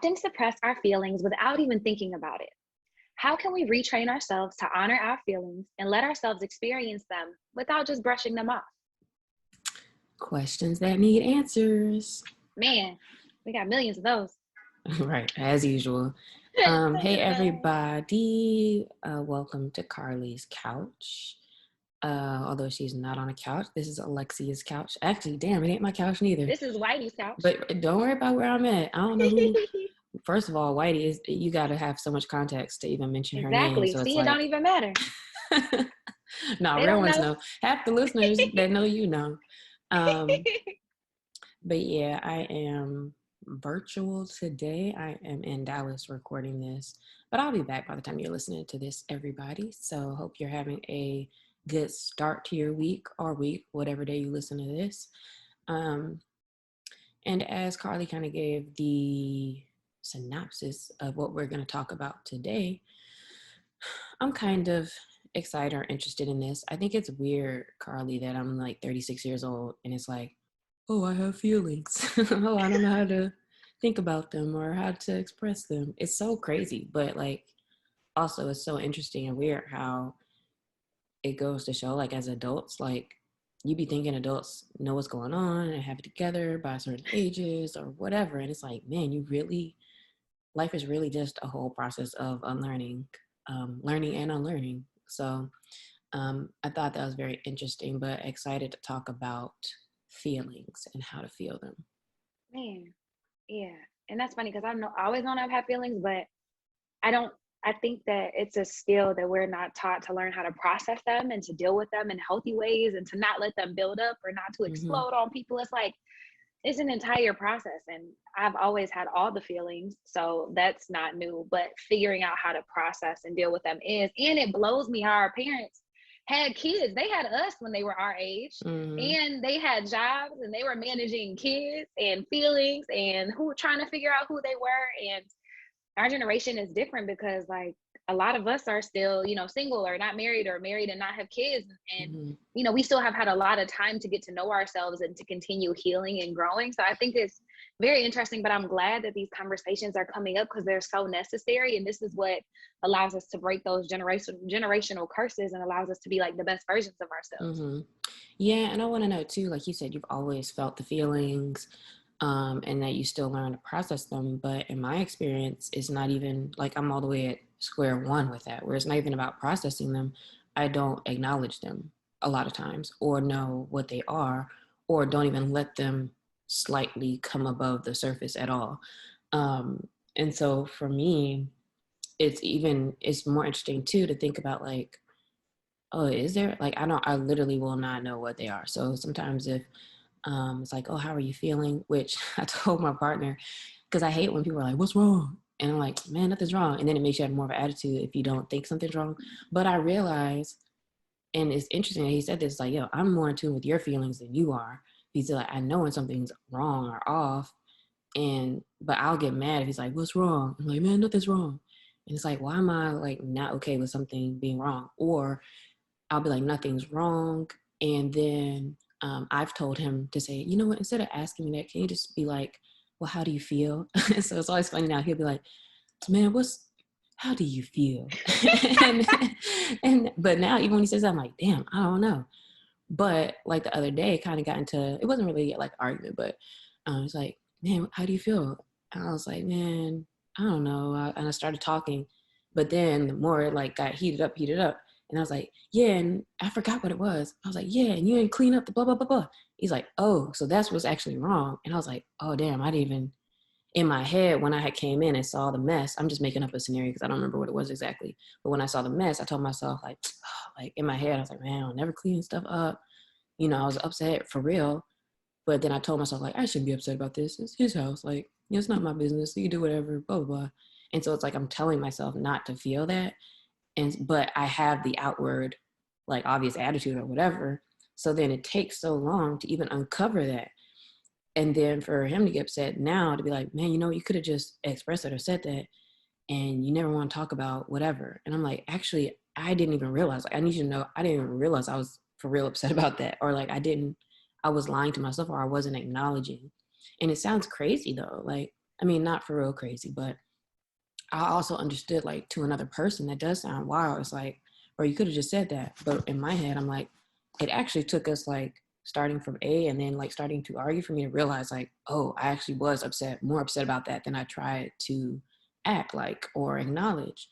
often suppress our feelings without even thinking about it. How can we retrain ourselves to honor our feelings and let ourselves experience them without just brushing them off? Questions that need answers. Man, we got millions of those. Right, as usual. Hey, everybody. Welcome to Carlie's couch. Although she's not on a couch, this is Alexia's couch. Actually, damn, it ain't my couch neither. This is Whitey's couch. But don't worry about where I'm at. I don't know who. First of all, Whitey is. You got to have so much context to even mention her name. Exactly. So it's See, it like, don't even matter. no, They real don't ones know. know. Half the listeners that know, you know. But yeah, I am virtual today. I am in Dallas recording this, but I'll be back by the time you're listening to this, everybody. So hope you're having a good start to your week or week, whatever day you listen to this. And as Carlie kind of gave the synopsis of what we're going to talk about today, I'm kind of excited or interested in this. I think it's weird, Carlie, that I'm like 36 years old and it's like, oh, I have feelings. Oh, I don't know how to think about them or how to express them. It's so crazy, but like also it's so interesting and weird how it goes to show like as adults, like you be thinking adults know what's going on and have it together by certain ages or whatever. And it's like, man, life is really just a whole process of unlearning, learning and unlearning. So I thought that was very interesting, but excited to talk about feelings and how to feel them. Man, yeah. And that's funny because I always known I've had feelings, but I think that it's a skill that we're not taught to learn how to process them and to deal with them in healthy ways and to not let them build up or not to Mm-hmm. explode on people. It's like, it's an entire process. And I've always had all the feelings. So that's not new, but figuring out how to process and deal with them is. And it blows me how our parents had kids. They had us when they were our age, and they had jobs and they were managing kids and feelings and who were trying to figure out who they were. And our generation is different because like a lot of us are still, single or not married or married and not have kids. And, we still have had a lot of time to get to know ourselves and to continue healing and growing. So I think it's very interesting, but I'm glad that these conversations are coming up because they're so necessary. And this is what allows us to break those generational curses and allows us to be like the best versions of ourselves. Yeah. And I want to know too, like you said, you've always felt the feelings. And that you still learn to process them. But in my experience, it's not even like I'm all the way at square one with that, where it's not even about processing them. I don't acknowledge them a lot of times or know what they are or don't even let them slightly come above the surface at all. And so for me, it's more interesting too to think about like, oh, is there like I literally will not know what they are. So sometimes if it's like, oh, how are you feeling? Which I told my partner, because I hate when people are like, what's wrong? And I'm like, man, nothing's wrong. And then it makes you have more of an attitude if you don't think something's wrong. But I realize, and it's interesting that he said this, like, yo, I'm more in tune with your feelings than you are. He's like, I know when something's wrong or off. But I'll get mad if he's like, what's wrong? I'm like, man, nothing's wrong. And it's like, why am I like not okay with something being wrong? Or I'll be like, nothing's wrong. And then I've told him to say, you know what, instead of asking me that, can you just be like, well, how do you feel? So it's always funny now. He'll be like, man, how do you feel? But now even when he says that, I'm like, damn, I don't know. But like the other day, it kind of got into, it wasn't really like argument, but it's like, man, how do you feel? And I was like, man, I don't know. And I started talking, but then the more it like got heated up. And I was like, yeah, and I forgot what it was. I was like, yeah, and you didn't clean up the blah, blah, blah, blah. He's like, oh, so that's what's actually wrong. And I was like, oh, damn, I didn't even, in my head, when I had came in and saw the mess, I'm just making up a scenario because I don't remember what it was exactly. But when I saw the mess, I told myself like, like in my head, I was like, man, I'll never clean stuff up. I was upset for real. But then I told myself like, I shouldn't be upset about this. It's his house. Like, it's not my business. You do whatever, blah, blah, blah. And so it's like, I'm telling myself not to feel that. But I have the outward, like obvious attitude or whatever. So then it takes so long to even uncover that. And then for him to get upset now to be like, man, you could have just expressed it or said that. And you never want to talk about whatever. And I'm like, actually, I didn't even realize, like, I need you to know, I didn't even realize I was for real upset about that. Or like, I was lying to myself or I wasn't acknowledging. And it sounds crazy though. Like, I mean, not for real crazy, but I also understood like to another person that does sound wild. It's like, or you could have just said that. But in my head, I'm like, it actually took us like starting from A and then like starting to argue for me to realize like, oh, I actually was upset, more upset about that than I tried to act like or acknowledge.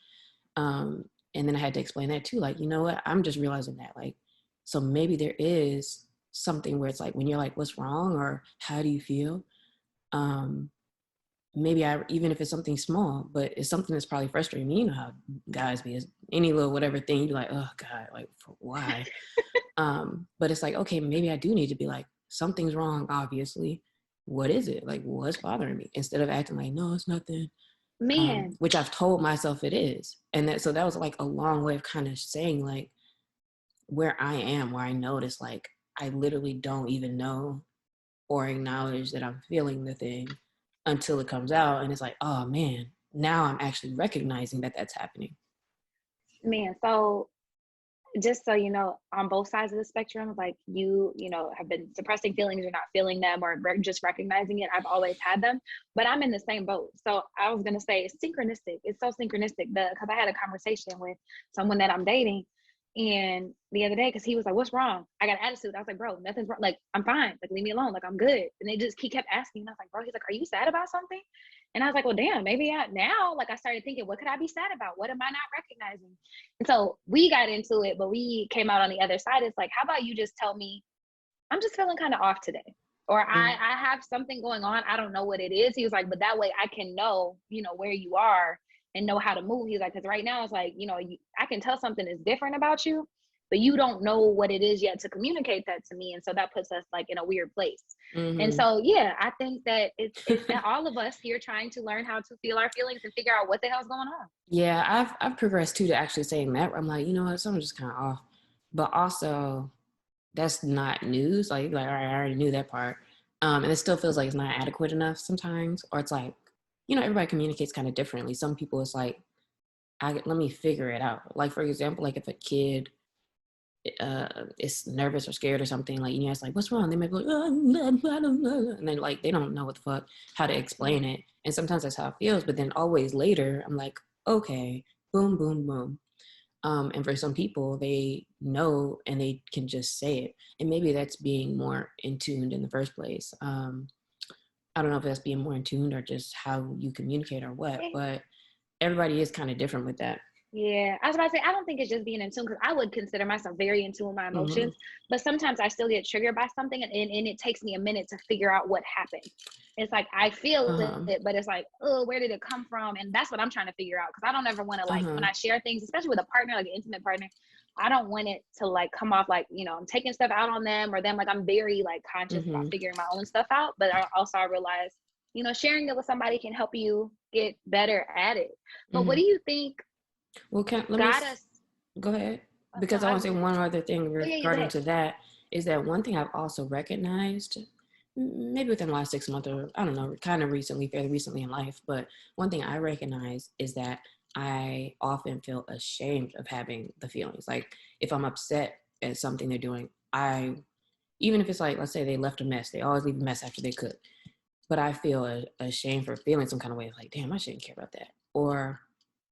Um, and then I had to explain that too. Like, you know what? I'm just realizing that like, so maybe there is something where it's like when you're like, what's wrong or how do you feel? Um, maybe I, even if it's something small, but it's something that's probably frustrating me. You know how guys be, is any little whatever thing, you're like, oh God, like why? But it's like, okay, maybe I do need to be like, something's wrong, obviously. What is it? Like, what's bothering me? Instead of acting like, no, it's nothing. Man, Which I've told myself it is. And that, so that was like a long way of kind of saying like where I am, where I notice like I literally don't even know or acknowledge that I'm feeling the thing until it comes out. And it's like, oh man, now I'm actually recognizing that that's happening. man. So just so you know, on both sides of the spectrum, like you know, have been suppressing feelings, you're not feeling them, or just recognizing it. I've always had them, but I'm in the same boat. So I was gonna say it's synchronistic. It's so synchronistic because I had a conversation with someone that I'm dating, and the other day, because he was like, "What's wrong?" I got an attitude. I was like, "Bro, nothing's wrong. Like I'm fine. Like leave me alone. Like I'm good." And he kept asking, and I was like, "Bro," he's like, "Are you sad about something?" And I was like, "Well, damn, maybe now." Like I started thinking, what could I be sad about? What am I not recognizing? And so we got into it, but we came out on the other side. It's like, how about you just tell me, I'm just feeling kind of off today. Or Mm-hmm. I have something going on. I don't know what it is. He was like, but that way I can know, where you are and know how to move. He's like, because right now it's like, I can tell something is different about you, but you don't know what it is yet to communicate that to me. And so that puts us like in a weird place. And Mm-hmm. so, yeah, I think that it's all of us here trying to learn how to feel our feelings and figure out what the hell's going on. Yeah, I've progressed too to actually saying that. I'm like, you know what, something's just kind of off. But also, that's not news. Like, all right, I already knew that part. And it still feels like it's not adequate enough sometimes. Or it's like, everybody communicates kind of differently. Some people, it's like, let me figure it out. Like, for example, like if a kid is nervous or scared or something, like, you ask, like, what's wrong? They might be like, oh, I don't know. And then, like, they don't know what the fuck, how to explain it. And sometimes that's how it feels. But then always later, I'm like, okay, boom, boom, boom. And for some people, they know and they can just say it. And maybe that's being more in tuned in the first place. I don't know if that's being more in tuned or just how you communicate or what, but everybody is kind of different with that. Yeah, I was about to say, I don't think it's just being in tune because I would consider myself very in tune with my Mm-hmm. emotions, but sometimes I still get triggered by something and it takes me a minute to figure out what happened. It's like I feel Uh-huh. it, but it's like, oh, where did it come from? And that's what I'm trying to figure out because I don't ever want to, like, when Uh-huh. I share things, especially with a partner, like an intimate partner, I don't want it to like come off like, I'm taking stuff out on them or them. Like I'm very like conscious about Mm-hmm. figuring my own stuff out, but I realize, sharing it with somebody can help you get better at it. But what Mm-hmm. do you think Well, let me got us? go ahead, No, because I I want was to say just, one other thing oh yeah, go regarding ahead. to that is that one thing I've also recognized, maybe within the last 6 months or I don't know, kind of recently, fairly recently in life, but one thing I recognize is that I often feel ashamed of having the feelings. Like if I'm upset at something they're doing, even if it's like, let's say they left a mess, they always leave a mess after they cook, but I feel ashamed for feeling some kind of way, like, damn, I shouldn't care about that. Or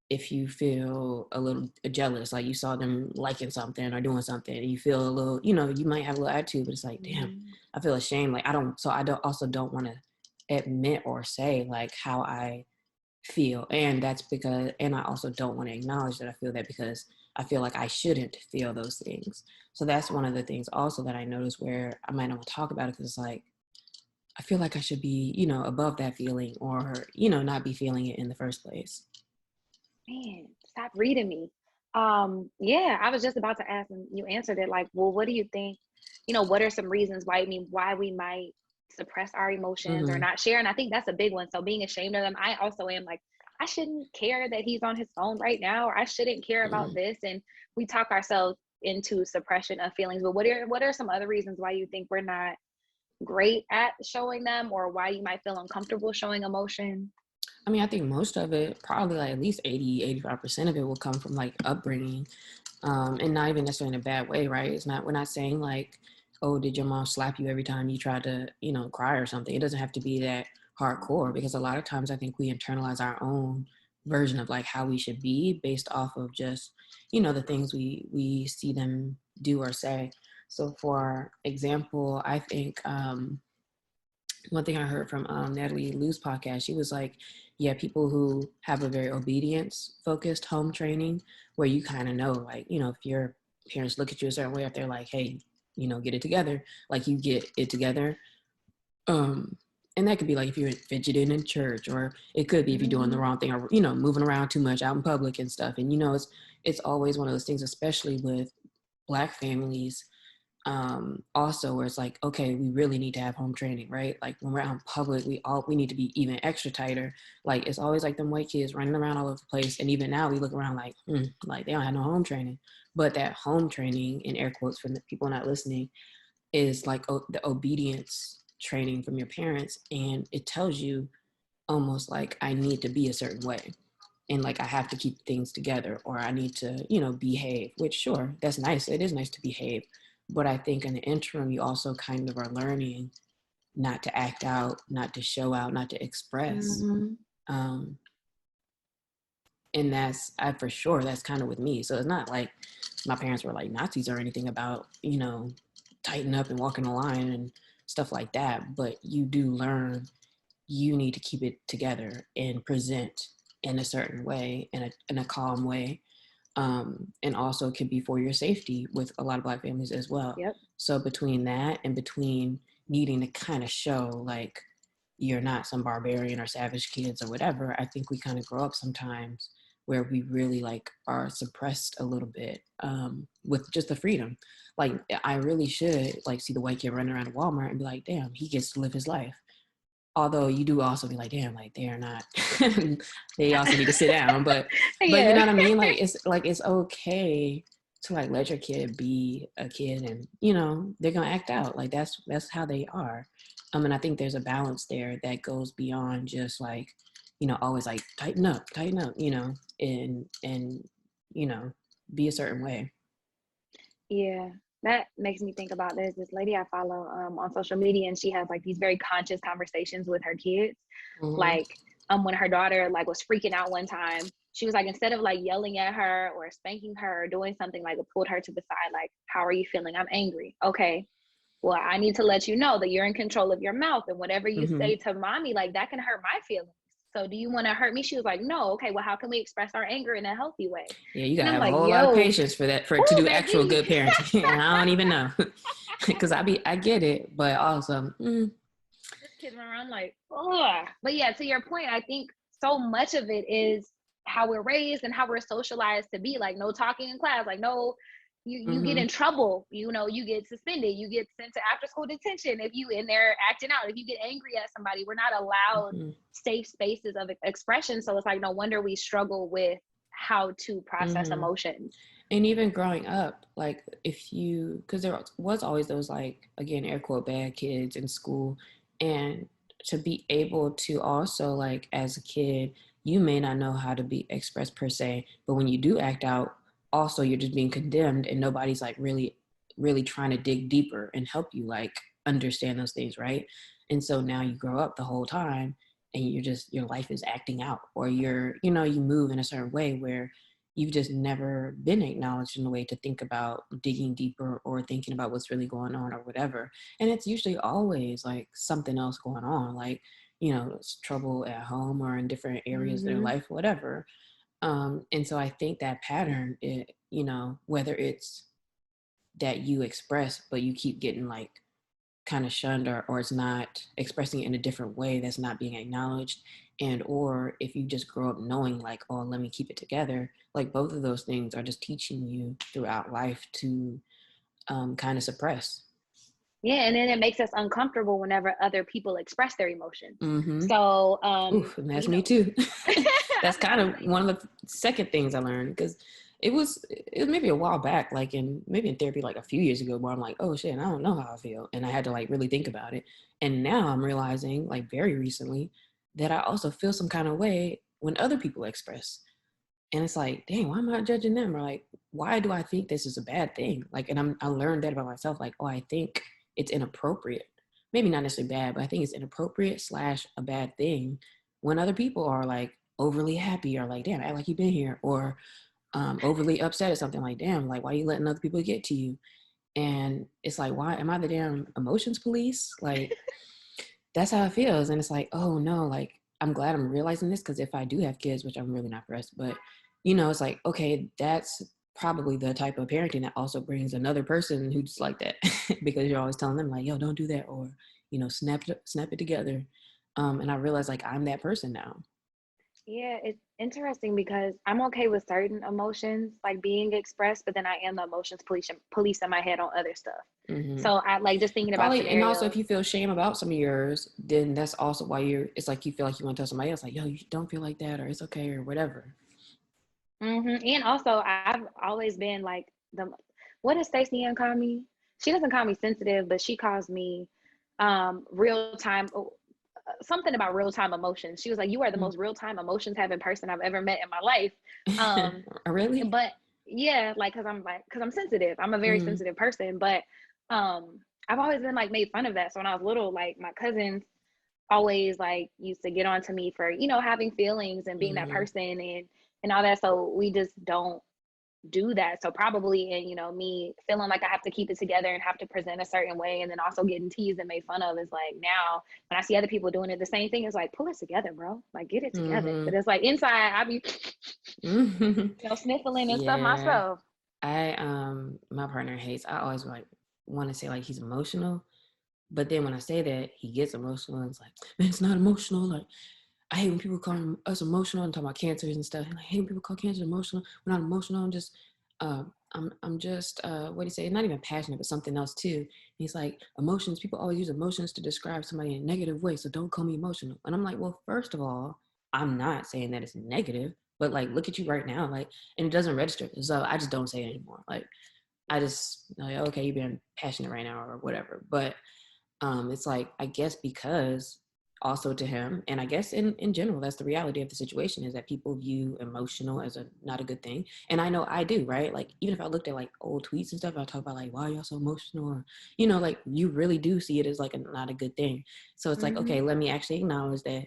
if you feel a little jealous, like you saw them liking something or doing something, and you feel a little, you might have a little attitude, but it's like, damn, Mm, I feel ashamed. Like I don't also don't want to admit or say like how I feel, and that's because, and I also don't want to acknowledge that I feel that because I feel like I shouldn't feel those things. So that's one of the things also that I notice where I might not want to talk about it because it's like I feel like I should be, above that feeling or, not be feeling it in the first place. man, stop reading me. Yeah, I was just about to ask, and you answered it. Like, well, what do you think? What are some reasons why we might suppress our emotions or Mm-hmm. not share? And I think that's a big one. So being ashamed of them, I also am like, I shouldn't care that he's on his phone right now, or I shouldn't care about Mm-hmm. this. And we talk ourselves into suppression of feelings. But what are some other reasons why you think we're not great at showing them, or why you might feel uncomfortable showing emotion? I mean, I think most of it, probably like at least 80, 85% of it will come from like upbringing, and not even necessarily in a bad way, right? We're not saying like, oh, did your mom slap you every time you tried to, cry or something? It doesn't have to be that hardcore, because a lot of times I think we internalize our own version of like how we should be based off of just, the things we see them do or say. So for example, I think one thing I heard from Natalie Lou's podcast, she was like, yeah, people who have a very obedience focused home training, where you kind of know, like, if your parents look at you a certain way, if they're like, hey, get it together, like you get it together. And that could be like if you're fidgeting in church, or it could be if you're doing the wrong thing, or, moving around too much out in public and stuff. And, it's always one of those things, especially with Black families, also, where it's like, okay, we really need to have home training, right? Like when we're out in public, we need to be even extra tighter. Like it's always like them white kids running around all over the place, and even now we look around like they don't have no home training. But that home training, in air quotes for the people not listening, is like the obedience training from your parents, and it tells you almost like I need to be a certain way, and like I have to keep things together, or I need to behave, which sure, that's nice, it is nice to behave, but I think in the interim you also kind of are learning not to act out, not to show out, not to express. um and for sure that's kind of with me. So it's not like my parents were like Nazis or anything about tighten up and walking the line and stuff like that, but you do learn you need to keep it together and present in a certain way, in a calm way. And also it can be for your safety with a lot of Black families as well. Yep. So between that and between needing to kind of show like you're not some barbarian or savage kids or whatever, I think we kind of grow up sometimes where we really like are suppressed a little bit, with just the freedom. Like I really should like see the white kid running around Walmart and be like, damn, he gets to live his life. Although you do also be like, damn, like they are not, they also need to sit down. But Yeah. you know what I mean? Like it's okay to like let your kid be a kid, and they're gonna act out. Like that's how they are. And I think there's a balance there that goes beyond just like, always like tighten up, and be a certain way. Yeah, that makes me think about this lady I follow on social media, and she has like these very conscious conversations with her kids. Like when her daughter like was freaking out one time, she was like, instead of like yelling at her or spanking her or doing something, like pulled her to the side, like, how are you feeling? I'm angry. Okay, well, I need to let you know that you're in control of your mouth, and whatever you say to mommy, like that can hurt my feelings. So do you want to hurt me? She was like, no. Okay, well, how can we express our anger in a healthy way? Yeah, you And gotta I'm have a like, whole lot of yo, patience for that, for it to ooh, do actual baby. good parenting. And I don't even know, because I get it, but also, This kid run around like, oh. But yeah, to your point, I think so much of it is how we're raised and how we're socialized to be. Like, no talking in class. Like, no, you get in trouble. You get suspended. You get sent to after school detention if you in there acting out. If you get angry at somebody, we're not allowed safe spaces of expression. So it's like no wonder we struggle with how to process emotions. And even growing up, like because there was always those like, again, air quote, bad kids in school, and to be able to also like as a kid, you may not know how to be expressed per se, but when you do act out, also you're just being condemned, and nobody's like really, really trying to dig deeper and help you like understand those things, right? And so now you grow up the whole time, and your life is acting out, or you move in a certain way where you've just never been acknowledged in a way to think about digging deeper or thinking about what's really going on or whatever. And it's usually always like something else going on, like, it's trouble at home or in different areas of their life, whatever. And so I think that pattern, whether it's that you express, but you keep getting like kind of shunned, or it's not expressing it in a different way that's not being acknowledged, and or if you just grow up knowing like, oh, let me keep it together, like both of those things are just teaching you throughout life to kind of suppress. Yeah, and then it makes us uncomfortable whenever other people express their emotions. So Oof, and that's me too. That's kind of one of the second things I learned, because it was maybe a while back, like maybe in therapy like a few years ago, where I'm like, oh shit, I don't know how I feel, and I had to like really think about it. And now I'm realizing, like very recently, that I also feel some kind of way when other people express. And it's like, dang, why am I judging them? Or like, why do I think this is a bad thing? Like, and I learned that about myself. Like, oh, I think it's inappropriate. maybe not necessarily bad, but I think it's inappropriate slash a bad thing when other people are like overly happy or like, damn, act like you've been here, or overly upset at something, like, damn, like, why are you letting other people get to you? And it's like, why am I the damn emotions police? Like, that's how it feels. And it's like, oh no, like, I'm glad I'm realizing this, because if I do have kids, which I'm really not pressed, but it's like, okay, that's probably the type of parenting that also brings another person who's like that, because you're always telling them like, yo, don't do that, or snap it together. And I realize like I'm that person now. Yeah, it's interesting because I'm okay with certain emotions like being expressed, but then I am the emotions police in my head on other stuff. Hmm. So I like just thinking about Probably, and also if scenarios. you feel shame about some of yours, then that's also why it's like you feel like you want to tell somebody else, like, yo, you don't feel like that, or it's okay, or whatever. And also, I've always been like what does Stacey Ann call me? She doesn't call me sensitive, but she calls me real time. Something about real time emotions. She was like, "You are the most real time emotions having person I've ever met in my life." Um, Really? but yeah, like because I'm sensitive. I'm a very Mm, sensitive person, but I've always been like made fun of that. So when I was little, like my cousins always like used to get on to me for having feelings and being that mm, person and all that. So we just don't do that. So probably, and me feeling like I have to keep it together and have to present a certain way, and then also getting teased and made fun of is like, now when I see other people doing it, the same thing is like, pull it together, bro. Like, get it together. mm-hmm. But it's like inside, I be sniffling and stuff Yeah. myself. My partner hates, I always like want to say like he's emotional, but then when I say that, he gets emotional and it's like, man, it's not emotional. Like, I hate when people call us emotional and talk about cancers and stuff. And I hate when people call cancer emotional. We're not emotional. I'm just what do you say? Not even passionate, but something else too. And he's like, emotions. People always use emotions to describe somebody in a negative way. So don't call me emotional. And I'm like, well, first of all, I'm not saying that it's negative, but like, look at you right now, like, and it doesn't register. So I just don't say it anymore. Like, I just like, okay, you're being passionate right now or whatever. But it's like, I guess because also to him, and I guess in general, that's the reality of the situation, is that people view emotional as a not a good thing. And I know I do, right? Like, even if I looked at like old tweets and stuff, I talk about like, why are y'all so emotional, or like, you really do see it as like not a good thing. So it's like, Hmm. okay, let me actually acknowledge that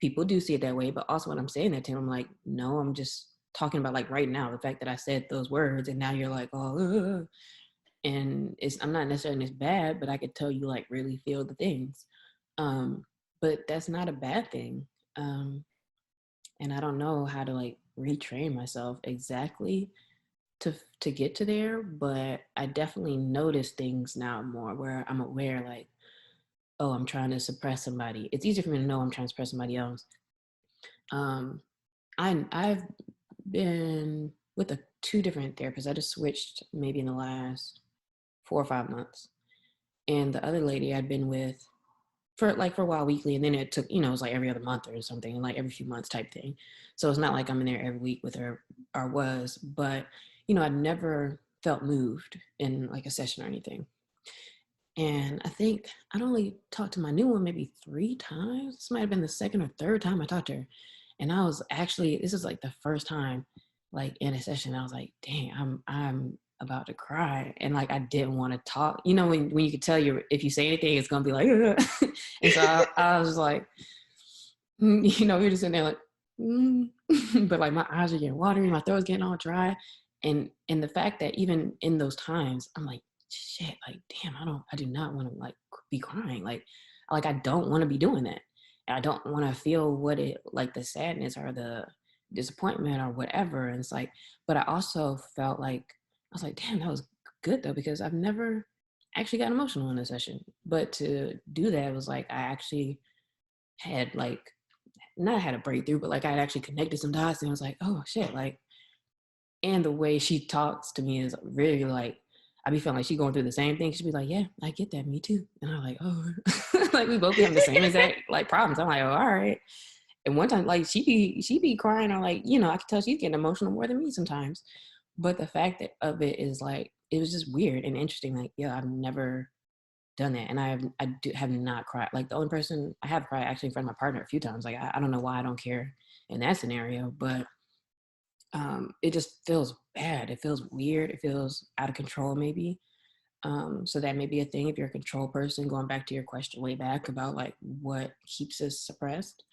people do see it that way. But also when I'm saying that to him, I'm like, no, I'm just talking about like right now, the fact that I said those words, and now you're like, oh, and I'm not necessarily as bad, but I could tell you like really feel the things. um but that's not a bad thing. um and I don't know how to like retrain myself exactly to get to there, but I definitely notice things now more where I'm aware, like, oh, I'm trying to suppress somebody. It's easier for me to know I'm trying to suppress somebody else. um I've been with two different therapists. I just switched maybe in the last 4 or 5 months. And the other lady I'd been with for a while weekly, and then it took, it was like every other month or something, and like every few months type thing. So it's not like I'm in there every week with her, or was, but I'd never felt moved in like a session or anything. And I think I'd only talked to my new one maybe 3 times. This might have been the second or third time I talked to her. And I was actually, this is like the first time, like in a session, I was like, dang, I'm about to cry. And like, I didn't want to talk. When you could tell if you say anything, it's going to be like, and so I was just like, you're just sitting there like, mm. But like my eyes are getting watery, my throat's getting all dry. And the fact that even in those times, I'm like, shit, like, damn, I do not want to like be crying. Like I don't want to be doing that. And I don't want to feel what it, like, the sadness or the disappointment or whatever. And it's like, but I also felt like, I was like, damn, that was good though, because I've never actually got emotional in a session. But to do that was like, I actually had like, not had a breakthrough, but like I'd actually connected some dots, and I was like, oh shit, like, and the way she talks to me is really like, I be feeling like she going through the same thing. She'd be like, yeah, I get that, me too. And I'm like, oh, like we both be having the same exact like problems. I'm like, oh, all right. And one time, like she be crying. I'm like, I can tell she's getting emotional more than me sometimes. But the fact of it is like, it was just weird and interesting. Like, yeah, I've never done that, and I have not cried. Like, the only person I have cried actually in front of my partner a few times. Like, I don't know why I don't care in that scenario, but it just feels bad. It feels weird. It feels out of control, maybe. So that may be a thing if you're a control person, going back to your question way back about like what keeps us suppressed.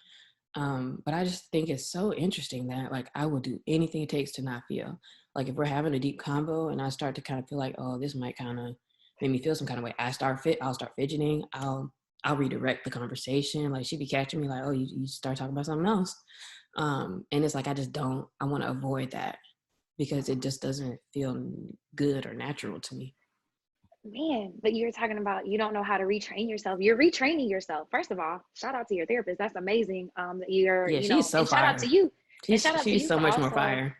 But I just think it's so interesting that like I will do anything it takes to not feel. Like if we're having a deep combo and I start to kind of feel like, oh, this might kind of make me feel some kind of way, I'll start fidgeting. I'll redirect the conversation. Like she'd be catching me like, oh, you start talking about something else. And it's like I want to avoid that because it just doesn't feel good or natural to me. Man, but you're talking about you don't know how to retrain yourself. You're retraining yourself. First of all, shout out to your therapist. That's amazing. That you're, Yeah, she's so and shout out to fire. you. And shout out to She's you so for much more also fire.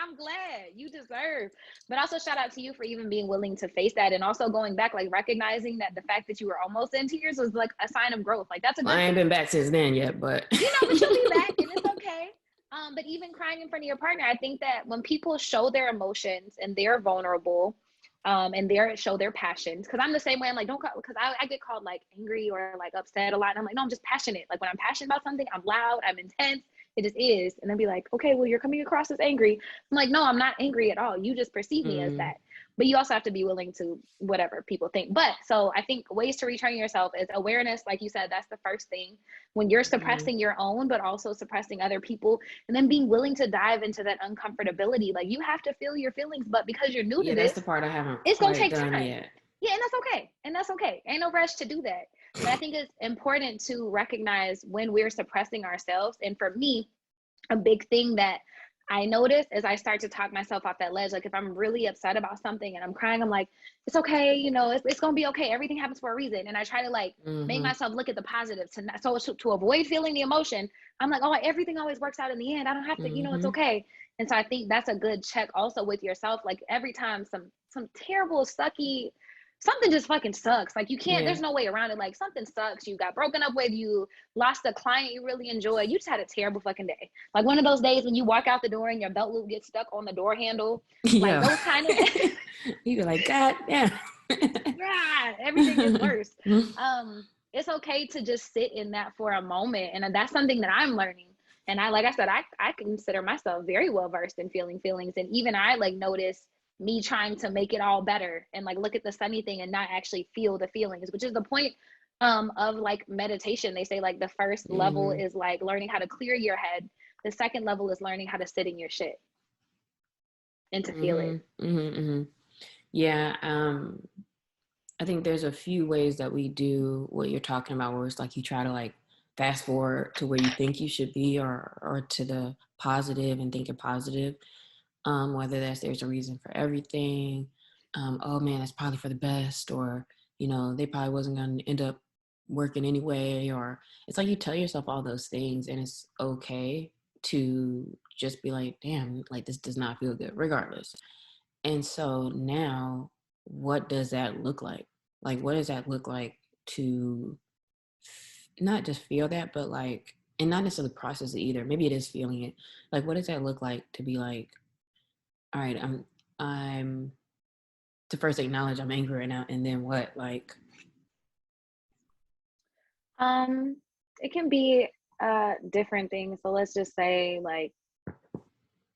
I'm glad you deserve, but also shout out to you for even being willing to face that and also going back, like recognizing that the fact that you were almost in tears was like a sign of growth. Like that's a Well, I good ain't thing. been back since then yet, but But you'll be back and it's okay. But even crying in front of your partner, I think that when people show their emotions and they're vulnerable, and they're show their passions, because I'm the same way. I'm like, don't call, because I get called like angry or like upset a lot. And I'm like, no, I'm just passionate. Like when I'm passionate about something, I'm loud, I'm intense. It just is. And they'll be like, okay, well, you're coming across as angry. I'm like, no, I'm not angry at all. You just perceive me as mm, that. But you also have to be willing to whatever people think. But so I think ways to retrain yourself is awareness. Like you said, that's the first thing when you're mm, suppressing your own, but also suppressing other people. And then being willing to dive into that uncomfortability. Like you have to feel your feelings, but because you're new to yeah, that's this, the part I haven't it's gonna quite take done time. yet. Yeah, and that's okay. And that's okay. Ain't no rush to do that. But I think it's important to recognize when we're suppressing ourselves. And for me, a big thing that I notice as I start to talk myself off that ledge, like if I'm really upset about something and I'm crying, I'm like, it's okay, it's gonna be okay. Everything happens for a reason. And I try to like make Mm-hmm. myself look at the positive to not, so to avoid feeling the emotion. I'm like, oh, everything always works out in the end. I don't have to, it's Mm-hmm. okay. And so I think that's a good check also with yourself. Like every time some terrible, sucky, something just fucking sucks. Like you can't, Yeah. there's no way around it. Like something sucks. You got broken up with, you lost a client you really enjoy. You just had a terrible fucking day. Like one of those days when you walk out the door and your belt loop gets stuck on the door handle, like Yeah. those kind of You be like, God, yeah. yeah, everything gets worse. It's okay to just sit in that for a moment. And that's something that I'm learning. And like I said, I consider myself very well versed in feeling feelings. And even I like notice me trying to make it all better and like look at the sunny thing and not actually feel the feelings, which is the point of like meditation. They say like the first level Mm-hmm. is like learning how to clear your head. The second level is learning how to sit in your shit and to feel it. Mm-hmm. Mm-hmm. Mm-hmm. Yeah. I think there's a few ways that we do what you're talking about, where it's like you try to like fast forward to where you think you should be, or to the positive and thinking positive. Whether that's there's a reason for everything. Oh man, that's probably for the best, or they probably wasn't gonna end up working anyway, or it's like you tell yourself all those things, and it's okay to just be like, damn, like this does not feel good, regardless. And so now, what does that look like? Like, what does that look like to not just feel that, but like, and not necessarily process it either. Maybe it is feeling it. Like, what does that look like to be like, all right, I'm to first acknowledge I'm angry right now, and then what? Like, Um, it can be different things. So let's just say like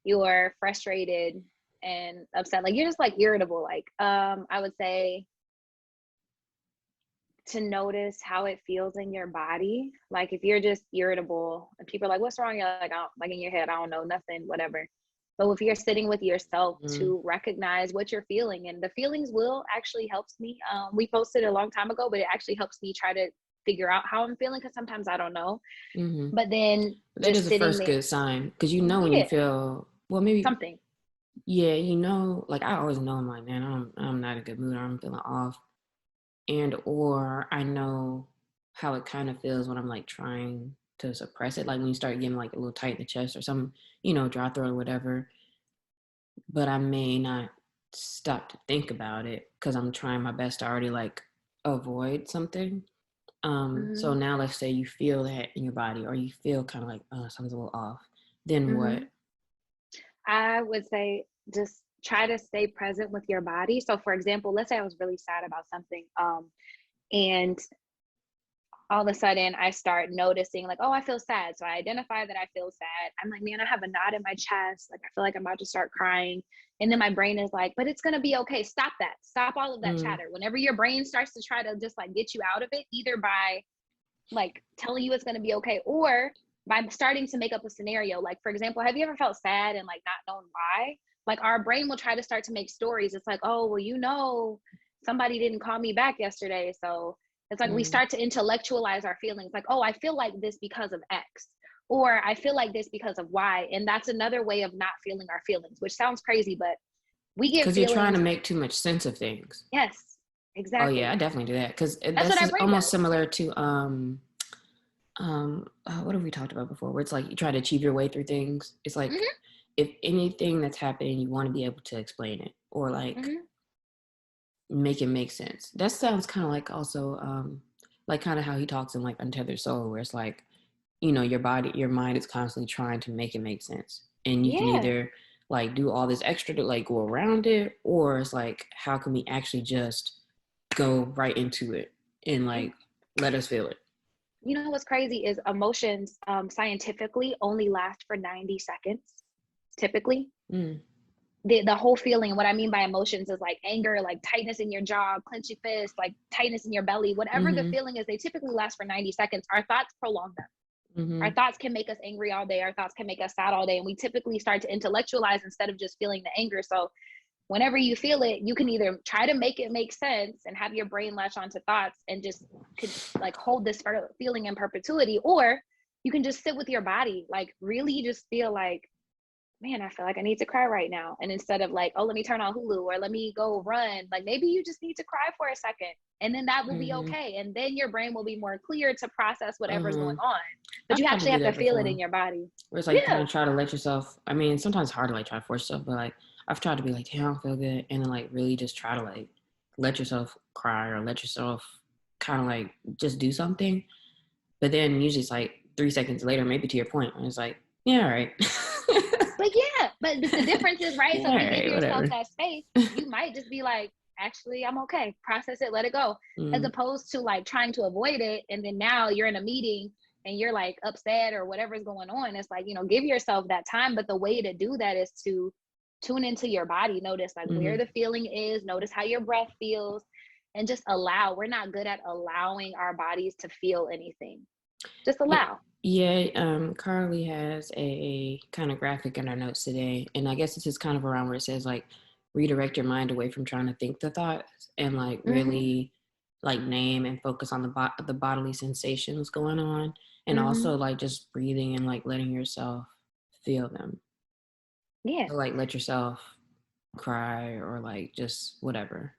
you're frustrated and upset, like you're just like irritable. Like I would say to notice how it feels in your body. Like if you're just irritable and people are like, what's wrong? You're like, I don't, like in your head, I don't know, nothing, whatever. So if you're sitting with yourself mm, to recognize what you're feeling, and the feelings will actually helps me. We posted a long time ago, but it actually helps me try to figure out how I'm feeling because sometimes I don't know. mm-hmm. But then That is just the sitting first there, good sign, because when you yeah, feel well, maybe something. yeah, like I always know I'm like, man, I'm not in a good mood, or I'm feeling off, and or I know how it kind of feels when I'm like trying to suppress it, like when you start getting like a little tight in the chest or some, dry throat or whatever, but I may not stop to think about it because I'm trying my best to already like avoid something. So Mm-hmm. now let's say you feel that in your body, or you feel kind of like, something's a little off. Then what? Mm-hmm. I would say just try to stay present with your body. So for example, let's say I was really sad about something, and all of a sudden I start noticing like, oh, I feel sad. So I identify that I feel sad. I'm like, man, I have a knot in my chest. Like, I feel like I'm about to start crying. And then my brain is like, but it's going to be okay. Stop that. Stop all of that Mm, chatter. Whenever your brain starts to try to just like get you out of it, either by like telling you it's going to be okay or by starting to make up a scenario. Like, for example, have you ever felt sad and like not known why? Like, our brain will try to start to make stories. It's like, oh, well, somebody didn't call me back yesterday. So it's like we mm. start to intellectualize our feelings. Like, oh, I feel like this because of X, or I feel like this because of Y. And that's another way of not feeling our feelings, which sounds crazy, but we get Because you're trying to feelings. make too much sense of things. Yes, Oh yeah, I exactly. definitely do that. Because That's what this our is brain almost does. similar to what have we talked about before? Where it's like you try to achieve your way through things. It's like Hmm. if anything that's happening, you want to be able to explain it or like Hmm. make it make sense. That sounds kind of like also like kind of how he talks in like Untethered Soul, where it's like, you know, your mind is constantly trying to make it make sense. And you can Yeah. either like do all this extra to like go around it, or it's like, how can we actually just go right into it and like let us feel it? You know what's crazy is emotions scientifically only last for 90 seconds typically. Mm, The whole feeling, what I mean by emotions is like anger, like tightness in your jaw, clench your fist, like tightness in your belly, whatever the mm-hmm, feeling is, they typically last for 90 seconds. Our thoughts prolong them. Our mm-hmm, thoughts can make us angry all day, our thoughts can make us sad all day, and we typically start to intellectualize instead of just feeling the anger. So whenever you feel it, you can either try to make it make sense and have your brain latch onto thoughts and just could like hold this feeling in perpetuity, or you can just sit with your body, like really just feel like, man, I feel like I need to cry right now. And instead of like, oh, let me turn on Hulu or let me go run, like maybe you just need to cry for a second and then that will be mm-hmm. okay. And then your brain will be more clear to process whatever's Uh-huh. going on. But I've you tried to actually do have to that feel it before. in your body. Where it's like kind Yeah. of try to let yourself. I mean, sometimes it's hard to like try to force yourself, but like I've tried to be like, hey, I don't feel good, and then like really just try to like let yourself cry or let yourself kind of like just do something. But then usually it's like 3 seconds later, maybe to your point, and it's like, yeah, all right. But yeah, but the difference is, right? So Yeah, if all you give right, yourself whatever. that space, you might just be like, actually, I'm okay. Process it, let it go. As Mm, opposed to like trying to avoid it. And then now you're in a meeting and you're like upset or whatever's going on. It's like, give yourself that time. But the way to do that is to tune into your body, notice like where mm-hmm. the feeling is, notice how your breath feels, and just allow. We're not good at allowing our bodies to feel anything. Just Yeah, allow. yeah. Carlie has a kind of graphic in our notes today, and I guess this is kind of around where it says like redirect your mind away from trying to think the thoughts and like Mm-hmm. really like name and focus on the bodily sensations going on, and Mm-hmm. also like just breathing and like letting yourself feel them. Yeah. So like let yourself cry or like just whatever.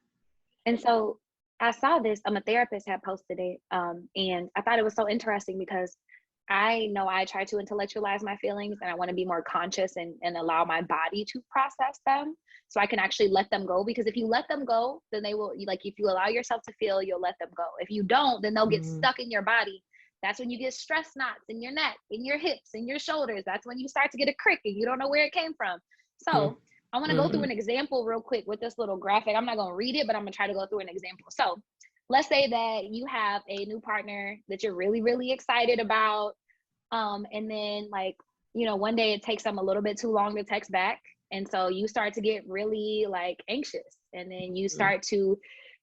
And so I saw this, a therapist had posted it, and I thought it was so interesting because I know I try to intellectualize my feelings and I want to be more conscious and allow my body to process them so I can actually let them go. Because if you let them go, then they will, like, if you allow yourself to feel, you'll let them go. If you don't, then they'll get Mm-hmm. stuck in your body. That's when you get stress knots in your neck, in your hips, in your shoulders. That's when you start to get a crick and you don't know where it came from. So I want to go through Mm-hmm. an example real quick with this little graphic. I'm not going to read it, but I'm going to try to go through an example. So let's say that you have a new partner that you're really, really excited about. And then like, one day it takes them a little bit too long to text back. And so you start to get really like anxious, and then you start to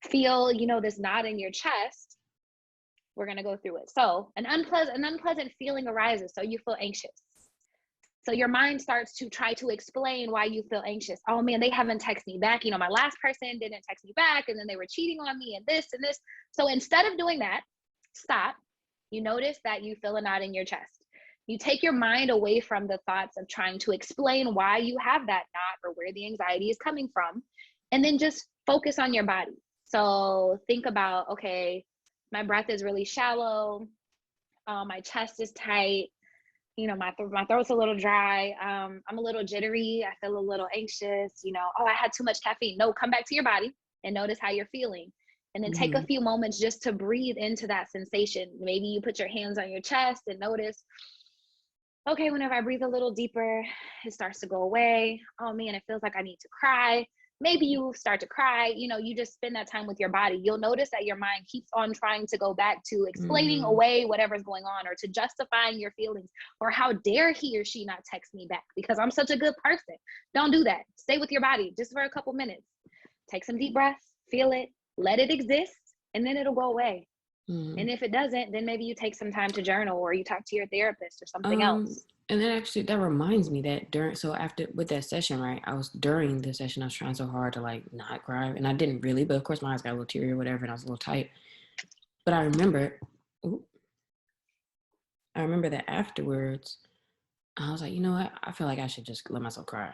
feel, this knot in your chest. We're going to go through it. So an unpleasant feeling arises. So you feel anxious. So your mind starts to try to explain why you feel anxious. Oh man, they haven't texted me back. My last person didn't text me back, and then they were cheating on me and this and this. So instead of doing that, stop. You notice that you feel a knot in your chest. You take your mind away from the thoughts of trying to explain why you have that knot or where the anxiety is coming from, and then just focus on your body. So think about, okay, my breath is really shallow. My chest is tight. My throat's a little dry. I'm a little jittery. I feel a little anxious. Oh, I had too much caffeine. No, come back to your body and notice how you're feeling. And then take a Mm-hmm. few moments just to breathe into that sensation. Maybe you put your hands on your chest and notice, okay, whenever I breathe a little deeper, it starts to go away. Oh man, it feels like I need to cry. maybe you start to cry, you just spend that time with your body. You'll notice that your mind keeps on trying to go back to explaining Mm-hmm. away whatever's going on, or to justifying your feelings, or how dare he or she not text me back because I'm such a good person. Don't do that. Stay with your body just for a couple minutes. Take some deep breaths, feel it, let it exist, and then it'll go away. Mm-hmm. And if it doesn't, then maybe you take some time to journal, or you talk to your therapist or something Um, else. and then actually that reminds me that after with that session, right? During the session, I was trying so hard to like not cry, and I didn't really, but of course my eyes got a little teary or whatever, and I was a little tight. But I remember that afterwards, I was like, you know what? I feel like I should just let myself cry.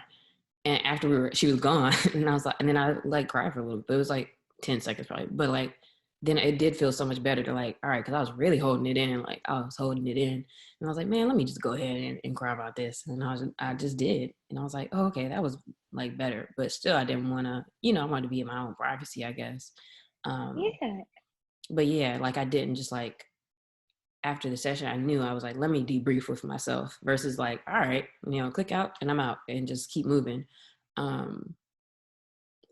And after she was gone, and I was like, and then I like cried for a little, but it was like 10 seconds probably. But like, then it did feel so much better to like, all right, because I was really holding it in, like I was holding it in, and I was like, man, let me just go ahead and cry about this, and I just did, and I was like, oh, okay, that was like better, but still, I didn't want to, I wanted to be in my own privacy, I guess. Yeah. But yeah, like I didn't just like after the session, I knew I was like, let me debrief with myself versus like, all right, click out and I'm out and just keep moving. Um,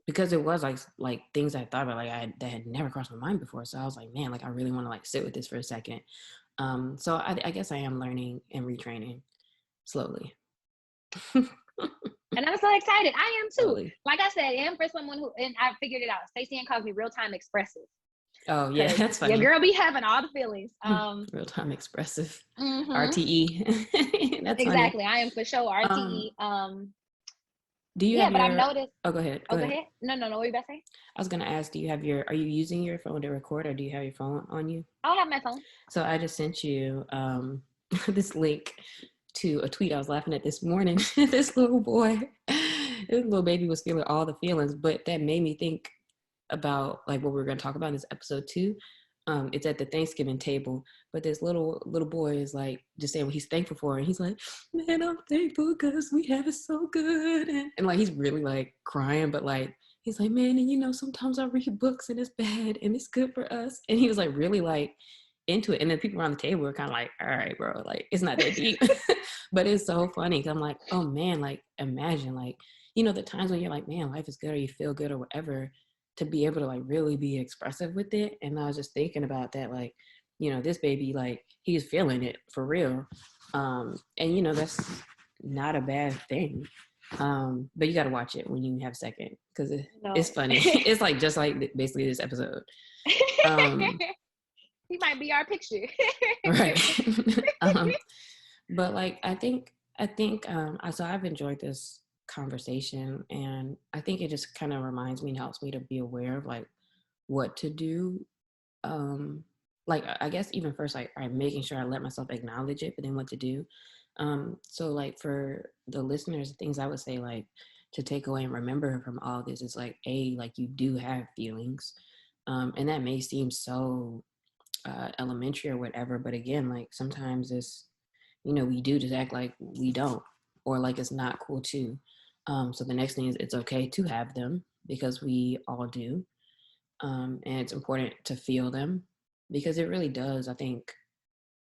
because it was like things I thought about, like that had never crossed my mind before. So I was like, man, like I really want to like sit with this for a second. So I guess I am learning and retraining slowly. And I'm so excited. I am too. Slowly. Like I said, and for someone who, and I figured it out, Stacey Ann calls me real time expressive, Oh yeah, because that's your funny. girl be having all the feelings. Real time expressive. Mm-hmm. RTE. That's funny. Exactly. I am for sure Um, RTE. do you Yeah, have but I've your? noticed. Oh, go ahead. Oh, Go go ahead. ahead. No, no, no. What were you about to say? I was gonna ask, are you using your phone to record, or do you have your phone on you? I'll have my phone. So I just sent you this link to a tweet I was laughing at this morning. This little boy, this little baby was feeling all the feelings, but that made me think about like what we're going to talk about in this episode too. It's at the Thanksgiving table, but this little boy is like just saying what he's thankful for, and he's like, "Man, I'm thankful because we have it so good," and like he's really like crying, but like he's like, "Man, and sometimes I read books and it's bad and it's good for us," and he was like really like into it, and then people around the table were kind of like, "All right, bro, like it's not that deep," but it's so funny because I'm like, "Oh man, like imagine like the times when you're like, man, life is good or you feel good or whatever." To be able to like really be expressive with it. And I was just thinking about that, like, this baby, like he's feeling it for real. And that's not a bad thing. But you got to watch it when you have a second because it's No. funny. It's like just like basically this episode. Um, He might be our picture. right. But like so I've enjoyed this conversation, and I think it just kind of reminds me and helps me to be aware of like what to do. Like I guess even first like all right, making sure I let myself acknowledge it, but then what to do. So like for the listeners, things I would say like to take away and remember from all this is like like you do have feelings. And that may seem so elementary or whatever, but again, like sometimes it's we do just act like we don't, or like it's not cool too. So the next thing is it's okay to have them because we all do. And it's important to feel them because it really does. I think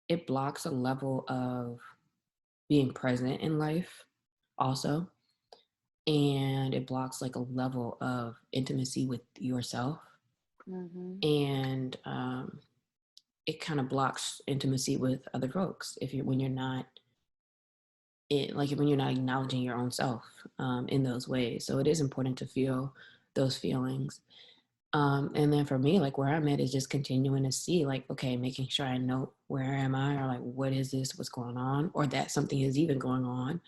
it blocks a level of being present in life also. And it blocks like a level of intimacy with yourself. Mm-hmm. And it kind of blocks intimacy with other folks when you're not when you're not acknowledging your own self in those ways. So it is important to feel those feelings. And then for me, like where I'm at is just continuing to see, like, okay, making sure I know where am I, or like, what is this, what's going on, or that something is even going on.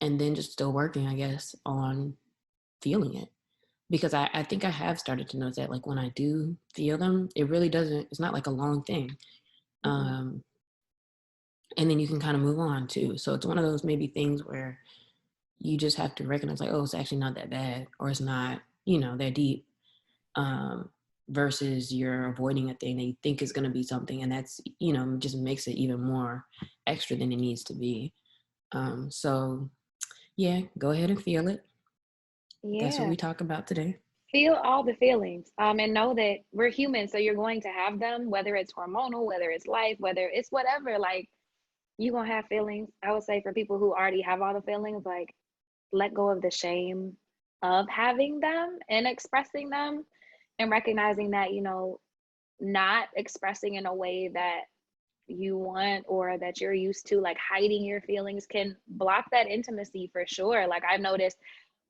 And then just still working, I guess, on feeling it. Because I think I have started to notice that, like, when I do feel them, it really doesn't, it's not like a long thing. Mm-mm. Um, and then you can kind of move on too. So it's one of those maybe things where you just have to recognize, like, oh, it's actually not that bad, or it's not, that deep. Um, versus you're avoiding a thing that you think is going to be something, and that's just makes it even more extra than it needs to be. So yeah, go ahead and feel it. That's what Yeah. we talk about today. Feel all the feelings. And know that we're human, so you're going to have them, whether it's hormonal, whether it's life, whether it's whatever. Like, you're gonna have feelings. I would say for people who already have all the feelings, like, let go of the shame. of having them and expressing them, and recognizing that, not expressing in a way that you want or that you're used to, like hiding your feelings, can block that intimacy for sure. Like I've noticed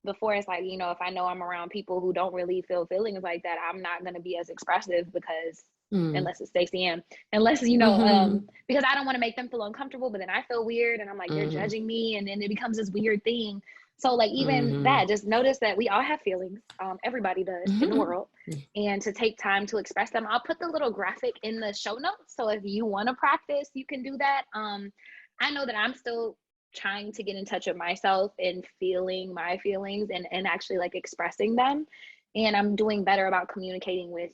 before, it's like, if I know I'm around people who don't really feel feelings like that, I'm not going to be as expressive, because Mm. unless it's Stacey Ann, unless, Mm-hmm. because I don't want to make them feel uncomfortable, but then I feel weird and I'm like, they're Mm-hmm. judging me. And then it becomes this weird thing. So like, even Mm-hmm. that, just notice that we all have feelings. Everybody does in the Mm-hmm. world, and to take time to express them. I'll put the little graphic in the show notes. So if you want to practice, you can do that. I know that I'm still trying to get in touch with myself and feeling my feelings, and actually like expressing them. And I'm doing better about communicating with,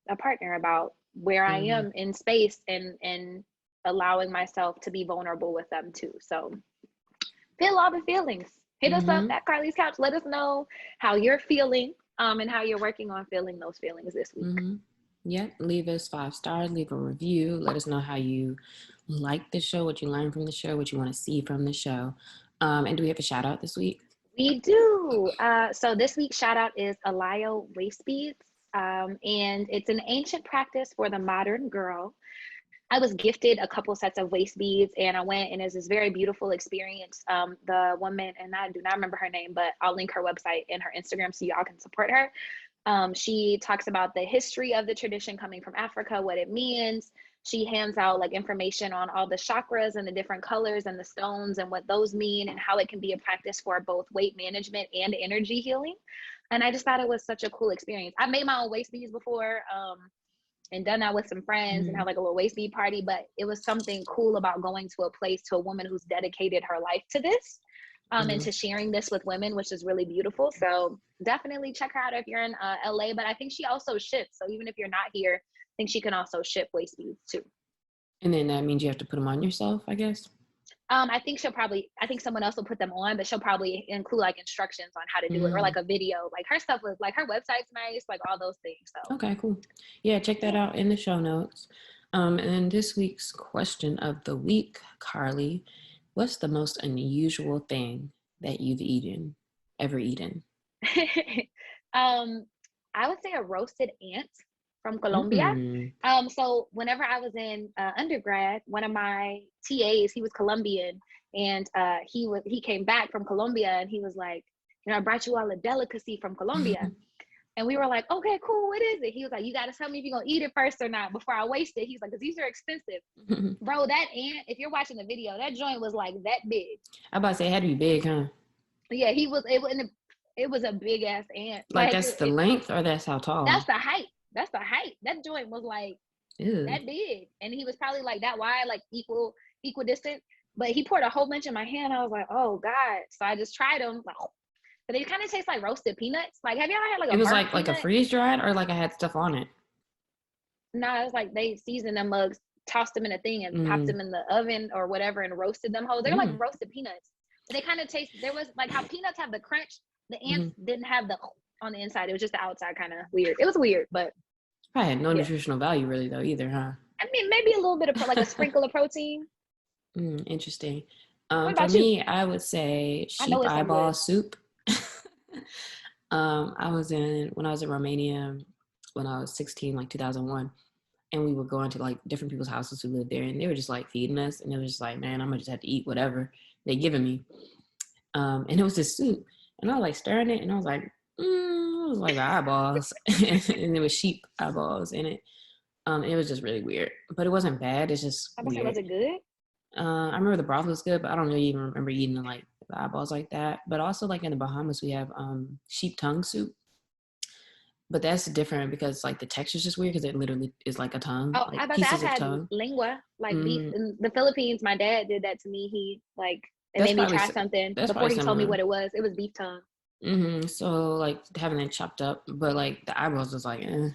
a partner about where I Mm-hmm. am in space, and allowing myself to be vulnerable with them too. So feel all the feelings. Hit us up Mm-hmm. at Carlie's Couch. Let us know how you're feeling, and how you're working on feeling those feelings this week. Mm-hmm. Yep. Leave us 5 stars. Leave a review. Let us know how you like the show, what you learned from the show, what you want to see from the show. And do we have a shout out this week? We do. So this week's shout out is Alayo Waist Beads. And it's an ancient practice for the modern girl. I was gifted a couple sets of waist beads, and I went, and it's this very beautiful experience. The woman, and I do not remember her name, but I'll link her website and her Instagram so y'all can support her. She talks about the history of the tradition coming from Africa, what it means. She hands out like information on all the chakras and the different colors and the stones and what those mean, and how it can be a practice for both weight management and energy healing. And I just thought it was such a cool experience. I've made my own waist beads before, and done that with some friends and Mm-hmm. have like a little waist bead party, but it was something cool about going to a place, to a woman who's dedicated her life to this, and Mm-hmm. to sharing this with women, which is really beautiful. So definitely check her out if you're in LA. But I think she also ships. So even if you're not here, I think she can also ship waist beads too. And then that means you have to put them on yourself, I guess. I think someone else will put them on, but she'll probably include like instructions on how to do it, or Mm-hmm. like a video. Like her stuff was like, her website's nice, like all those things. So Okay, cool. Yeah, check that yeah. out in the show notes. And then this week's question of the week, Carlie, what's the most unusual thing that you've ever eaten? um, I would say a roasted ant from Colombia. Mm. So whenever I was in undergrad, one of my TAs, he was Colombian, and he came back from Colombia, and he was like, I brought you all a delicacy from Colombia. And we were like, okay, cool. What is it? He was like, you got to tell me if you're going to eat it first or not before I waste it. He's like, because these are expensive. Bro, that ant, if you're watching the video, that joint was like that big. I about to say it had to be big, huh? Yeah, it was a big ass ant. Like Like that's the length or that's how that's tall? the height. That's the height. That joint was like Ew. that big. And he was probably like that wide, like equidistant. But he poured a whole bunch in my hand. I was like, oh God. So I just tried them. Like, but they kind of taste like roasted peanuts. Like, have you ever had like It a was burnt like a peanut? freeze dried or like I had stuff on it. No, it's like they seasoned them mugs, tossed them in a thing, and popped Mm. them in the oven or whatever, and roasted them whole. They're like Mm. roasted peanuts. But they kind of taste. There was like how peanuts have the crunch. The ants Mm. didn't have the on the inside. It was just the outside, kind of weird. It was weird, but Probably had no yeah. nutritional value really though either, huh? I mean, maybe a little bit of like a sprinkle of protein. Interesting. What For about you? me, I would say I know sheep it's some eyeball good. soup. When I was in Romania when I was 16, like 2001, and we were going to like different people's houses who lived there, and they were just like feeding us, and it was just like, man, I'm gonna just have to eat whatever they giving me. And it was this soup, and I was like stirring it, and I was like, it was like eyeballs, and there was sheep eyeballs in it. It was just really weird, but it wasn't bad. It's just I'm gonna say, weird. was it good? I remember the broth was good, but I don't really even remember eating like the eyeballs like that. But also like in the Bahamas, we have sheep tongue soup, but that's different because like the texture is just weird because it literally is like a tongue, Oh, I like bet I've pieces of had tongue. lingua, like beef Mm, in the Philippines. My dad did that to me. He like it that's made me probably try something that's before probably he told me similar. what it was. It was beef tongue. So like having it chopped up, but like the eyebrows was like, eh.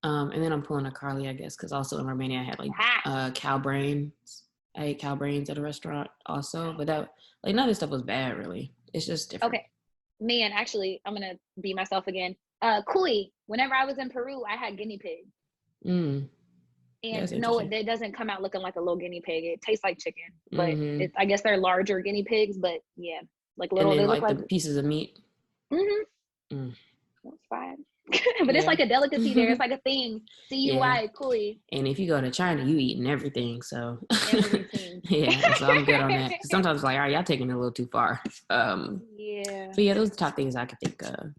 And then I'm pulling a Carlie, I guess, because also in Romania I had like Ha! cow brains. I ate cow brains at a restaurant also, but that like none of this stuff was bad really. It's just different. Okay, man. Actually, I'm gonna be myself again. Cuy. Whenever I was in Peru, I had guinea pig, Mm, and that's no, interesting. it doesn't come out looking like a little guinea pig. It tastes like chicken, but Mm-hmm. it's I guess they're larger guinea pigs. But yeah, like And little. then They look like the like pieces of meat. Mm-hmm. Mm. That's fine. But it's Yeah. like a delicacy there. It's like a thing. Yeah. Kui. And if you go to China, you eating everything. So Everything. yeah, so I'm good on that. Because sometimes it's like, all right, y'all taking it a little too far. Yeah. But yeah, those are the top things I could think of.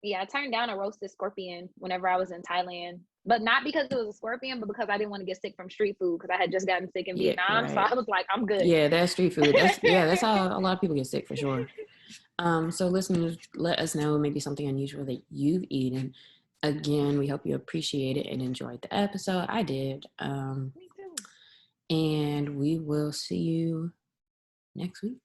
Yeah, I turned down a roasted scorpion whenever I was in Thailand, but not because it was a scorpion, but because I didn't want to get sick from street food because I had just gotten sick in Yeah, Vietnam. So right. I was like, I'm good. Yeah, that's street food. That's how a lot of people get sick for sure. So listeners, let us know maybe something unusual that you've eaten. Again, we hope you appreciate it and enjoyed the episode. I did. Me too. And we will see you next week.